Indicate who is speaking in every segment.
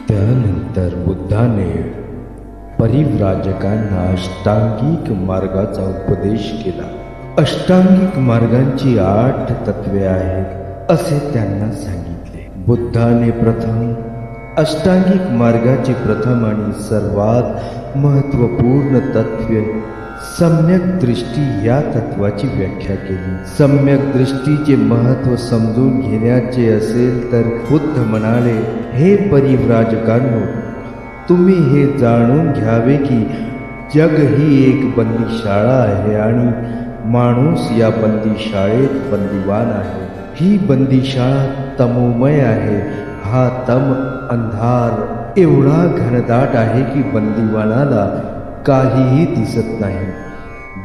Speaker 1: त्यानंतर बुद्धाने परिव्राजकांना अष्टांगिक मार्गाचा उपदेश केला. अष्टांगिक मार्गांची 8 तत्वे आहेत असे त्यांना सांगितले. बुद्धाने प्रथम अष्टांगिक मार्गाचे प्रथम आणि सर्वात महत्त्वपूर्ण तत्व सम्यक दृष्टी या तत्वाची व्याख्या केली. सम्यक दृष्टीचे महत्त्व समजून घेण्याचे असेल तर बुद्ध म्हणाले, हे परिव्राजकांनो, तुम्ही हे जाणून घ्यावे की जग ही एक बंदीशाळा आहे आणि माणूस या बंदीशाळेत बंदिवान आहे. ही बंदीशाळा तमोमय आहे. हा तम अंधार एवढा घनदाट आहे की बंदिवानाला काहीही दिसत नाही.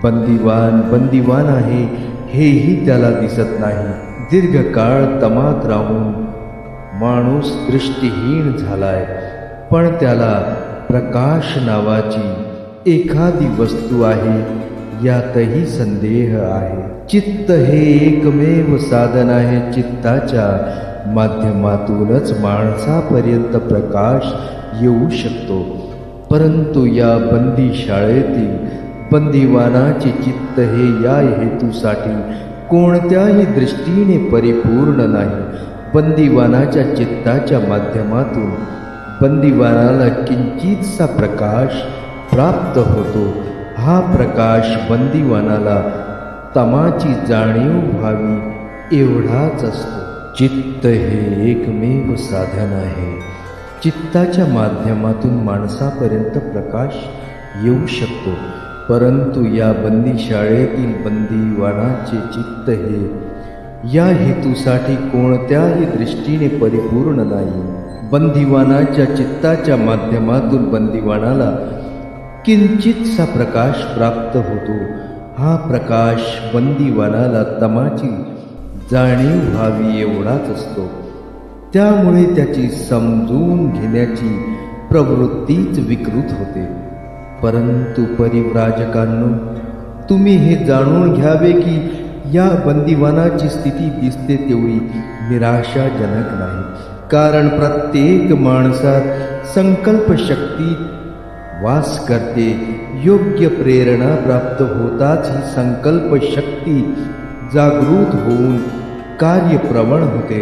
Speaker 1: बंदिवान आहे हेही त्याला दिसत नाही. दीर्घकाळ तमात राहून माणूस दृष्टीहीन झालाय, पण त्याला प्रकाश नावाची एखादी वस्तू आहे यातही संदेह आहे. चित्त हे एकमेव साधन आहे. चित्ताच्या माध्यमातूनच माणसापर्यंत प्रकाश येऊ शकतो. परंतु या बंदीशाळेतील बंदिवानाचे चित्त हे या हेतूसाठी कोणत्याही दृष्टीने परिपूर्ण नाही. बंदिवानाच्या चित्ताच्या माध्यमातून बंदिवानाला किंचितसा प्रकाश प्राप्त होतो. हा प्रकाश बंदिवानाला तमाची जाणीव व्हावी एवढाच असतो. चित्त हे एकमेव साधन आहे. चित्ताच्या माध्यमातून माणसापर्यंत प्रकाश येऊ शकतो. परंतु या बंदीशाळेतील बंदिवानाचे चित्त हे या हेतूसाठी कोणत्याही दृष्टीने परिपूर्ण नाही. बंदिवानाच्या चित्ताच्या माध्यमातून बंदिवानाला किंचितसा प्रकाश प्राप्त होतो. हा प्रकाश बंदिवानाला तमाची जाणीव व्हावी एवढाच असतो. त्यामुळे त्याची समजून घेण्याची प्रवृत्तीच विकृत होते. परंतु परिव्राजकांनो, तुम्ही हे जाणून घ्यावे की या बंदिवानाची स्थिती दिसते तेवढी निराशाजनक नाही. कारण प्रत्येक माणसात संकल्पशक्ती वास करते. योग्य प्रेरणा प्राप्त होताच ही संकल्पशक्ती जागृत होऊन कार्यप्रवण होते.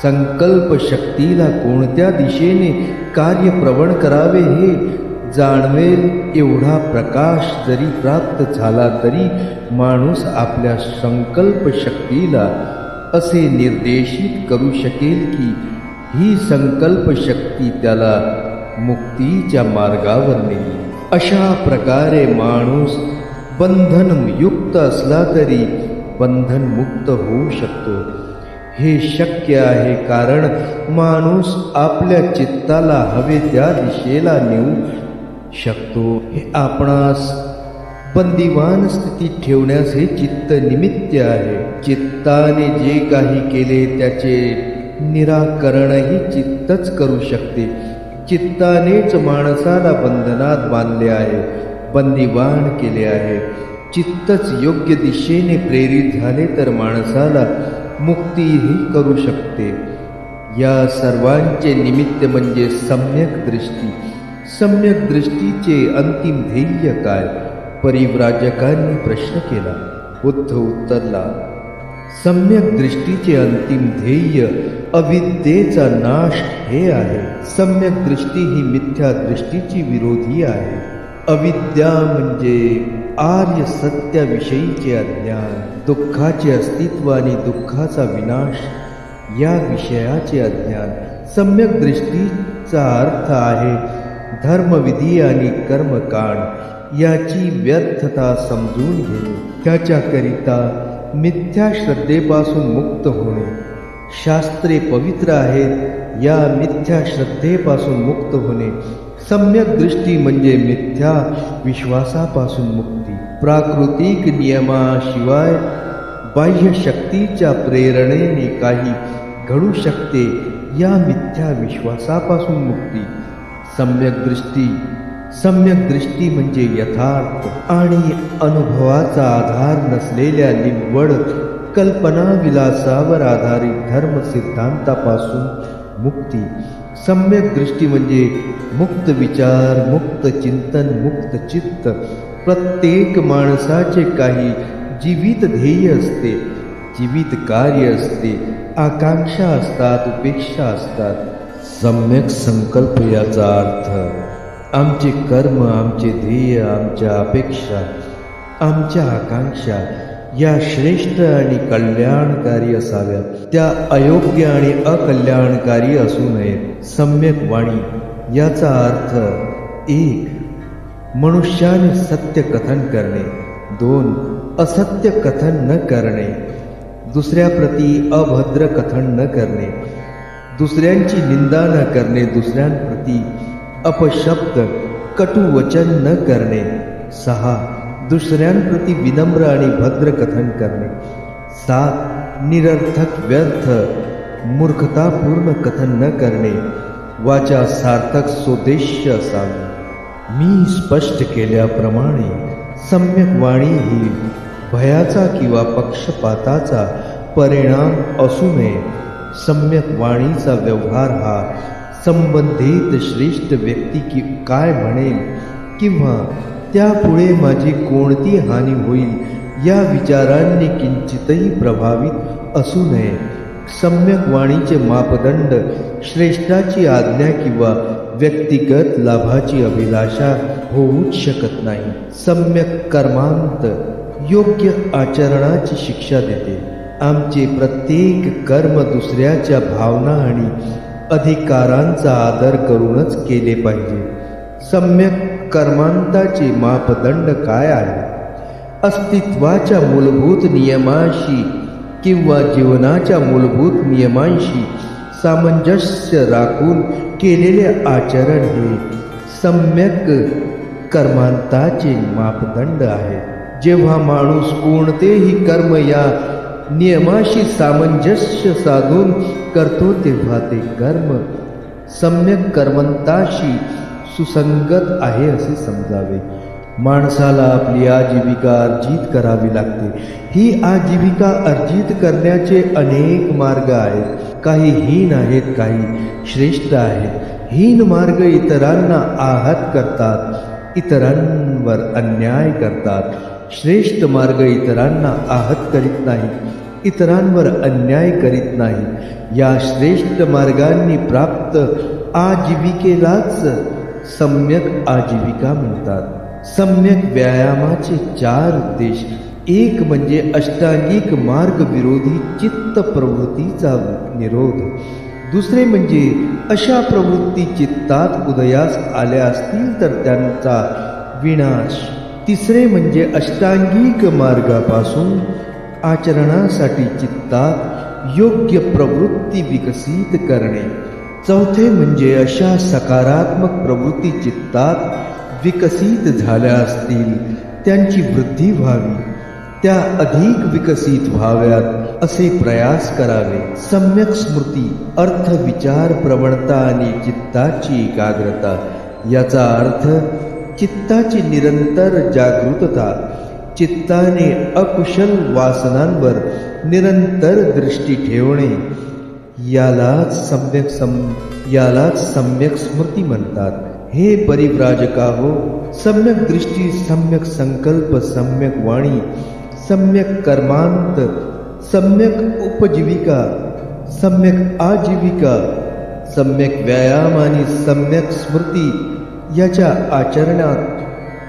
Speaker 1: संकल्पशक्तीला कोणत्या दिशेने कार्यप्रवण करावे हे जाणवेल एवढा प्रकाश जरी प्राप्त झाला तरी माणूस आपल्या संकल्पशक्तीला असे निर्देशित करू शकेल की ही संकल्पशक्ती त्याला मुक्तीच्या मार्गावर नेईल. अशा प्रकारे माणूस बंधनयुक्त असला तरी बंधनमुक्त होऊ शकतो. हे शक्य आहे कारण माणूस आपल्या चित्ताला हवे त्या दिशेला नेऊ शकतो. हे आपणास बंदिवान स्थितीत ठेवण्यास हे चित्त निमित्त आहे. चित्ताने जे काही केले त्याचे निराकरणही चित्तच करू शकते. चित्तानेच माणसाला बंधनात बांधले आहे, बंदिवान केले आहे. चित्तच योग्य दिशेने प्रेरित झाले तर माणसाला मुक्तीही करू शकते. या सर्वांचे निमित्त म्हणजे सम्यक दृष्टी. सम्यक दृष्टीचे अंतिम ध्येय काय? परिव्राजकांनी प्रश्न केला. बुद्ध उत्तरला, सम्यक दृष्टीचे अंतिम ध्येय अविद्येचा नाश हे आहे. सम्यक दृष्टी ही मिथ्या दृष्टीची विरोधी आहे. अविद्या म्हणजे आर्य सत्याविषयीचे अज्ञान, दुःखाचे अस्तित्व आणि दुःखाचा विनाश या विषयाचे अज्ञान. सम्यक दृष्टीचा अर्थ आहे धर्मविधी आणि कर्मकांड याची व्यर्थता समजून घेणे. त्याच्याकरिता मिथ्या श्रद्धेपासून मुक्त होणे. शास्त्रे पवित्र आहेत या मिथ्या श्रद्धेपासून मुक्त होणे. सम्यक दृष्टी म्हणजे मिथ्या विश्वासापासून मुक्ती. प्राकृतिक नियमाशिवाय बाह्य शक्तीच्या प्रेरणेने काही घडू शकते या मिथ्या विश्वासापासून मुक्ती. सम्यक दृष्टी म्हणजे यथार्थ आणि अनुभवाचा आधार नसलेल्या निव्वळ कल्पना विलासावर आधारित धर्म सिद्धांतापासून मुक्ती. सम्यक दृष्टी म्हणजे मुक्त विचार, मुक्त चिंतन, मुक्त चित्त. प्रत्येक माणसाचे काही जीवित ध्येय असते, जीवित कार्य असते, आकांक्षा असतात, उपेक्षा असतात. सम्यक संकल्प याचा अर्थ आमचे कर्म, आमचे ध्येय, आमच्या अपेक्षा, आमच्या आकांक्षा या श्रेष्ठ आणि कल्याणकारी असाव्यात. त्या अयोग्य आणि अकल्याणकारी असू नयेत. सम्यक वाणी याचा अर्थ 1. मनुष्याने सत्य कथन करणे. 2. असत्य कथन न करणे. दुसऱ्याप्रती अभद्र कथन न करणे. दुसऱ्यांची निंदा न करणे. दुसऱ्यांप्रती अपशब्द, कटु वचन न करणे. 6. दुसऱ्यांप्रती विनम्र आणि भद्र कथन करणे. 7. निरर्थक, व्यर्थ, मूर्खतापूर्ण कथन न करणे. वाचा सार्थक, सोद्देश्य असावी. मी स्पष्ट केल्याप्रमाणे सम्यक वाणी ही भयाचा किंवा पक्षपाताचा परिणाम असू नये. सम्यक वाणीचा व्यवहार हा संबंधित श्रेष्ठ व्यक्ती काय म्हणेल किंवा त्यापुढे माझी कोणती हानी होईल या विचारांनी किंचितही प्रभावित असू नये. सम्यक वाणीचे मापदंड श्रेष्ठाची आज्ञा किंवा व्यक्तिगत लाभाची अभिलाषा होऊच शकत नाही. सम्यक कर्मांत योग्य आचरणाची शिक्षा देते. आमचे प्रत्येक कर्म दुसऱ्याच्या भावना आणि अधिकारांचा आदर करूनच केले पाहिजे. सम्यक कर्मांताचे मापदंड काय आहे? अस्तित्वाच्या मूलभूत नियमांशी किंवा जीवनाच्या मूलभूत नियमांशी सामंजस्य राखून केलेले आचरण हे सम्यक कर्मांताचे मापदंड आहे. जेव्हा माणूस कोणतेही कर्म या नियमाशी सामंजस्य साधून करतो तेव्हा ते कर्म सम्यक कर्मांताशी सुसंगत आहे असे समजावे. माणसाला आपली आजीविका अर्जित करावी लागते. ही आजीविका अर्जित करण्याचे अनेक मार्ग आहेत. काही हीन आहेत, काही श्रेष्ठ आहेत. हीन मार्ग इतरांना आहत करतात, इतरांवर अन्याय करतात. श्रेष्ठ मार्ग इतरांना आहत करीत नाही, इतरांवर अन्याय करीत नाही. या श्रेष्ठ मार्गांनी प्राप्त आजीविकेलाच सम्यक आजीविका म्हणतात. सम्यक व्यायामाचे 4 उद्देश. 1 म्हणजे अष्टांगिक मार्ग विरोधी चित्त प्रवृत्तीचा निरोध. दुसरे म्हणजे अशा प्रवृत्ती चित्तात उदयास आल्या असतील तर त्यांचा विनाश. तिसरे म्हणजे अष्टांगिक मार्गापासून आचरणासाठी चित्तात योग्य प्रवृत्ती विकसित करणे. चौथे म्हणजे अशा सकारात्मक प्रवृत्ती चित्तात विकसित झाल्या असतील त्यांची वृद्धी व्हावी, त्या अधिक विकसित व्हाव्यात असे प्रयास करावे. सम्यक स्मृती अर्थ, विचार, प्रवणता आणि चित्ताची एकाग्रता. याचा अर्थ चित्ताची निरंतर जागृतता. चित्ताने अकुशल वासनांवर निरंतर दृष्टी ठेवणे यालाच सम्यक स्मृती म्हणतात. हे परिव्राजका हो, सम्यक दृष्टी, सम्यक संकल्प, सम्यक वाणी, सम्यक कर्मांत, सम्यक उपजीविका, सम्यक आजीविका, सम्यक व्यायाम आणि सम्यक स्मृती याच्या आचरणात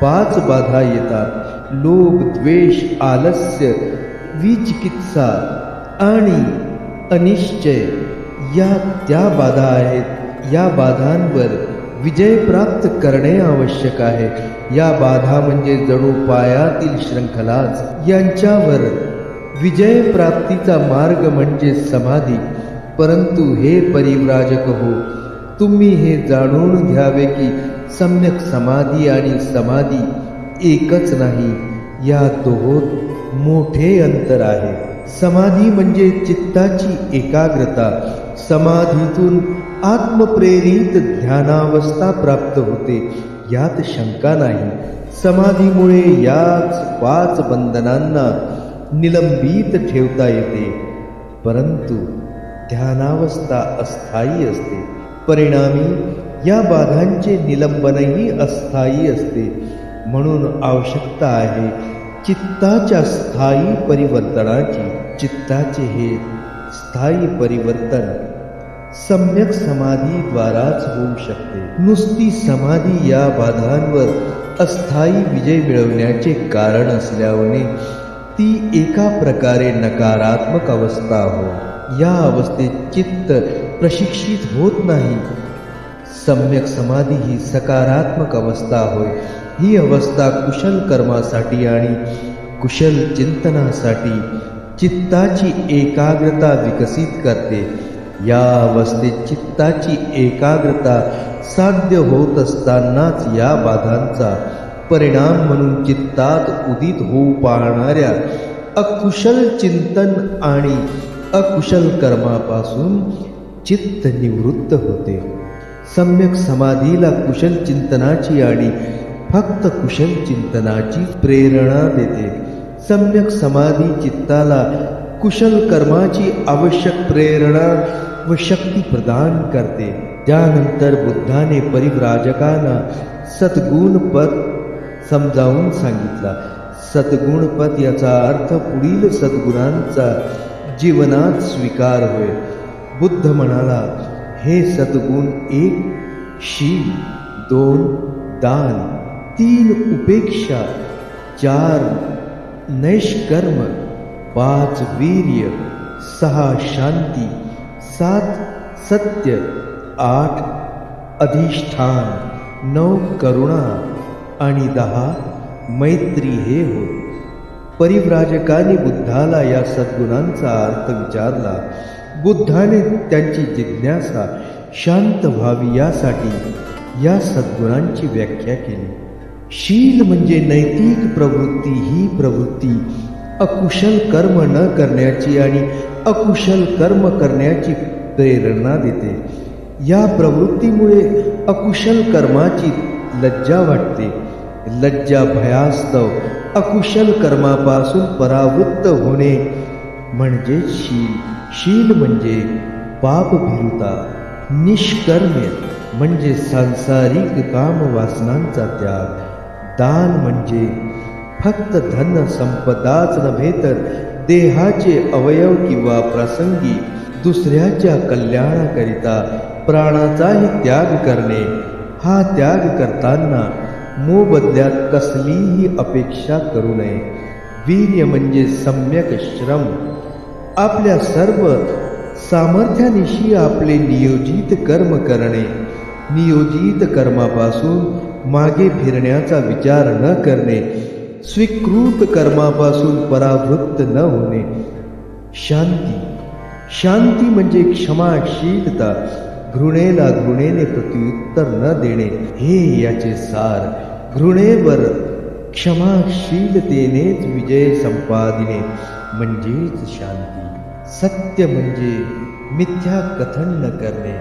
Speaker 1: 5 बाधा येतात. लोभ, द्वेष, आलस्य, विचिकित्सा आणि अनिश्चय या त्या बाधा आहेत. या बाधांवर विजय प्राप्त करणे आवश्यक आहे. या बाधा म्हणजे जणू पायातील शृंखलाच. यांच्यावर विजय प्राप्तीचा मार्ग म्हणजे समाधी. परंतु हे परिव्राजक हो, तुम्ही हे जाणून घ्यावे की सम्यक समाधी आणि समाधी एकच नाही. या दोहोत मोठे अंतर आहे. समाधी म्हणजे चित्ताची एकाग्रता. समाधीतून आत्मप्रेरित ध्यानावस्था प्राप्त होते, यात शंका नाही. समाधीमुळे याच 5 बंधनांना निलंबित ठेवता येते. परंतु ध्यानावस्था अस्थायी असते. परिणामी या बाधांचे निलंबनही अस्थायी असते. म्हणून आवश्यकता आहे चित्ताच्या स्थायी परिवर्तनाची. चित्ताचे हे स्थायी परिवर्तन सम्यक समाधीद्वाराच होऊ शकते. नुसती समाधी या बाधांवर अस्थायी विजय मिळवण्याचे कारण असल्याने ती एका प्रकारे नकारात्मक अवस्था हो. या अवस्थेत चित्त प्रशिक्षित होत नाही. सम्यक समाधी ही सकारात्मक अवस्था होय. ही अवस्था कुशल कर्मासाठी आणि कुशल चिंतनासाठी चित्ताची एकाग्रता विकसित करते. या अवस्थेत चित्ताची एकाग्रता साध्य होत असतानाच या बाधांचा परिणाम म्हणून चित्तात उदित होऊ पाहणाऱ्या अकुशल चिंतन आणि अकुशल कर्मापासून चित्त निवृत्त होते. सम्यक समाधीला कुशल चिंतनाची आणि फक्त कुशल चिंतनाची प्रेरणा देते. सम्यक समाधी चित्ताला कुशल कर्माची आवश्यक प्रेरणा व शक्ती प्रदान करते. त्यानंतर बुद्धाने परिव्राजकांना सद्गुण पद समजावून सांगितला. सद्गुण पद याचा अर्थ पुढील सद्गुणांचा जीवनात स्वीकार होय. बुद्ध म्हणाला, हे सद्गुण 1 शील, 2 दान, 3 उपेक्षा, 4 नैष्कर्म, 5 वीर्य, 6 शांती, 7 सत्य, 8 अधिष्ठान, 9 करुणा आणि 10 मैत्री हे होय. परिव्राजकांनी बुद्धाला या सद्गुणांचा अर्थ विचारला. बुद्धाने त्यांची जिज्ञासा शांत व्हावी यासाठी या सद्गुणांची व्याख्या केली. शील म्हणजे नैतिक प्रवृत्ती. ही प्रवृत्ती अकुशल कर्म न करण्याची आणि अकुशल कर्म करण्याची प्रेरणा देते. या प्रवृत्तीमुळे अकुशल कर्माची लज्जा वाटते. लज्जा भयास्तव अकुशल कर्मापासून परावृत्त होणे म्हणजे शील. शील म्हणजे पापभीरुता. निष्कर्म्य म्हणजे सांसारिक कामवासनांचा त्याग. दान म्हणजे फक्त धन संपदाच नव्हे तर देहाचे अवयव किंवा प्रसंगी दुसऱ्याच्या कल्याणाकरिता प्राणाचाही त्याग करणे. हा त्याग करताना मोबदल्यात कसलीही अपेक्षा करू नये. वीर्य म्हणजे सम्यक श्रम. आपल्या सर्व सामर्थ्यानिशी आपले नियोजित कर्म करणे. नियोजित कर्मापासून मागे फिरण्याचा विचार न करणे. स्वीकृत कर्मापासून परावृत्त न होणे. शांती. शांती म्हणजे क्षमाशीलता. घृणेला घृणेने प्रत्युत्तर न देणे हे याचे सार. घृणेवर क्षमाशीलतेनेच विजय संपादिणे म्हणजेच शांती. सत्य म्हणजे मिथ्या कथन न करणे.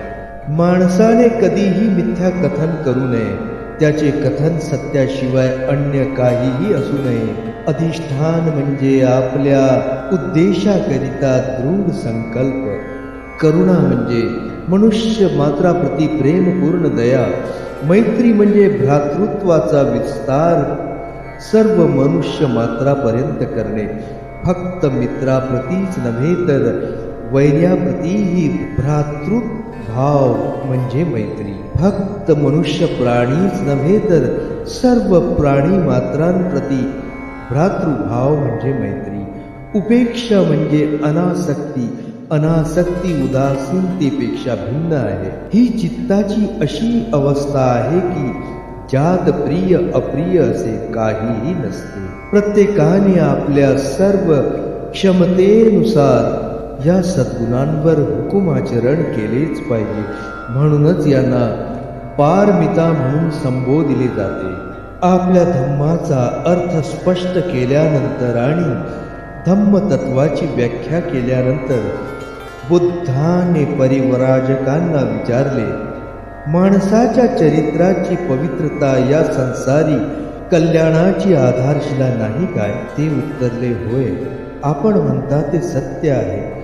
Speaker 1: माणसाने कधीही मिथ्या कथन करू नये. त्याचे कथन सत्याशिवाय अन्य काहीही असू नये. अधिष्ठान म्हणजे आपल्या उद्देशाकरिता दृढ संकल्प. करुणा म्हणजे मनुष्य मात्राप्रती प्रेमपूर्ण दया. मैत्री म्हणजे भ्रातृत्वाचा विस्तार सर्व मनुष्य मात्रापर्यंत करणे. फक्त मित्राप्रतीच नव्हे तर वैर्याप्रतीही भ्रातृभाव म्हणजे मैत्री. फक्त मनुष्य प्राणीच नव्हे तर सर्व प्राणी मात्रांप्रती भ्रातृभाव म्हणजे मैत्री. उपेक्षा म्हणजे अनासक्ती. अनासक्ती उदासीनतेपेक्षा भिन्न आहे. ही चित्ताची अशी अवस्था आहे की ज्यात प्रिय अप्रिय असे काहीही नसते. प्रत्येकाने आपल्या सर्व क्षमतेनुसार या सद्गुणांवर हुकुमाचरण केलेच पाहिजे. म्हणूनच यांना पारमिता म्हणून संबोधिले जाते. आपल्या धम्माचा अर्थ स्पष्ट केल्यानंतर आणि धम्मतत्वाची व्याख्या केल्यानंतर बुद्धाने परिव्राजकांना विचारले, माणसाच्या चरित्राची पवित्रता या संसारी कल्याणाची आधारशिला नाही काय? ते उत्तरले, होय, आपण म्हणता ते सत्य आहे.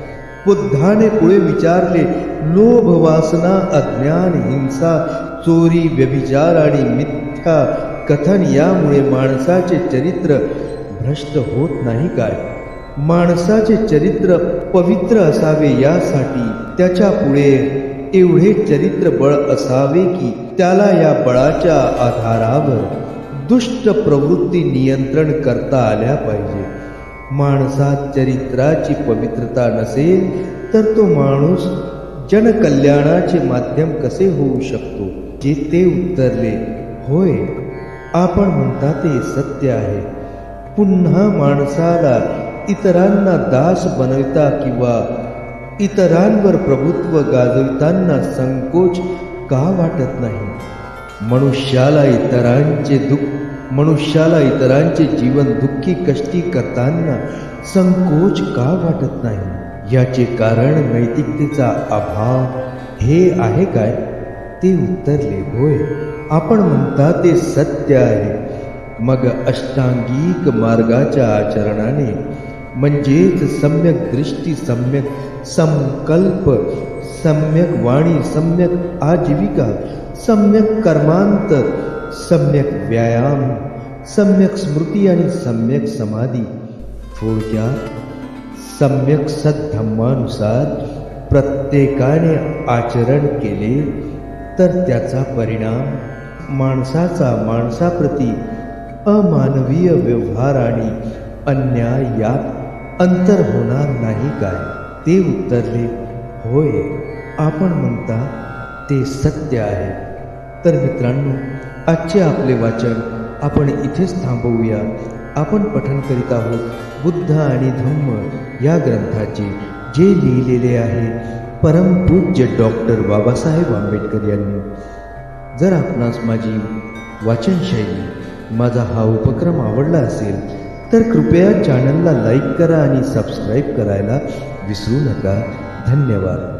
Speaker 1: बुद्धाने पुढे विचारले, लोभ, वासना, अज्ञान, हिंसा, चोरी, व्यभिचार आणि मिथ्या कथन यामुळे माणसाचे चरित्र भ्रष्ट होत नाही काय? माणसाचे चरित्र पवित्र असावे यासाठी त्याच्या पुढे एवढे चरित्र बळ असावे की त्याला या बळाच्या आधारावर दुष्ट प्रवृत्ती नियंत्रण करता आल्या पाहिजे. माणसात चरित्राची पवित्रता नसेल तर तो माणूस जनकल्याणाचे माध्यम कसे होऊ शकतो? जे ते उत्तरले, होय, आपण म्हणता ते सत्य आहे. पुन्हा माणसाला इतरांना दास बनविता किंवा इतरांवर प्रभुत्व गाजविताना संकोच का वाटत नाही? मनुष्याला इतरांचे जीवन दुःखी कष्टी करताना संकोच का वाटत नाही? याचे कारण नैतिकतेचा अभाव हे आहे काय? ते उत्तरले, होय, आपण म्हणता ते सत्य आहे. मग अष्टांगिक मार्गाच्या आचरणाने म्हणजेच सम्यक दृष्टी, सम्यक संकल्प, सम्यक वाणी, सम्यक आजीविका, सम्यक कर्मांतर, सम्यक व्यायाम, सम्यक स्मृती आणि सम्यक समाधी, थोडक्यात सम्यक सद्धम्मानुसार प्रत्येकाने आचरण केले तर त्याचा परिणाम माणसाप्रती अमानवीय व्यवहार आणि अन्याय यात अंतर होणार नाही काय? ते उत्तरले, होय, आपण म्हणता ते सत्य आहे. तर मित्रांनो, आजचे आपले वाचन आपण इथेच थांबवूया. आपण पठण करीत आहोत बुद्ध आणि धम्म या ग्रंथाचे, जे लिहिलेले आहे परमपूज्य डॉक्टर बाबासाहेब आंबेडकर यांनी. जर आपणास माझी वाचनशैली, माझा हा उपक्रम आवडला असेल तर कृपया चॅनलला लाईक करा आणि सबस्क्राईब करायला विसरू नका. धन्यवाद.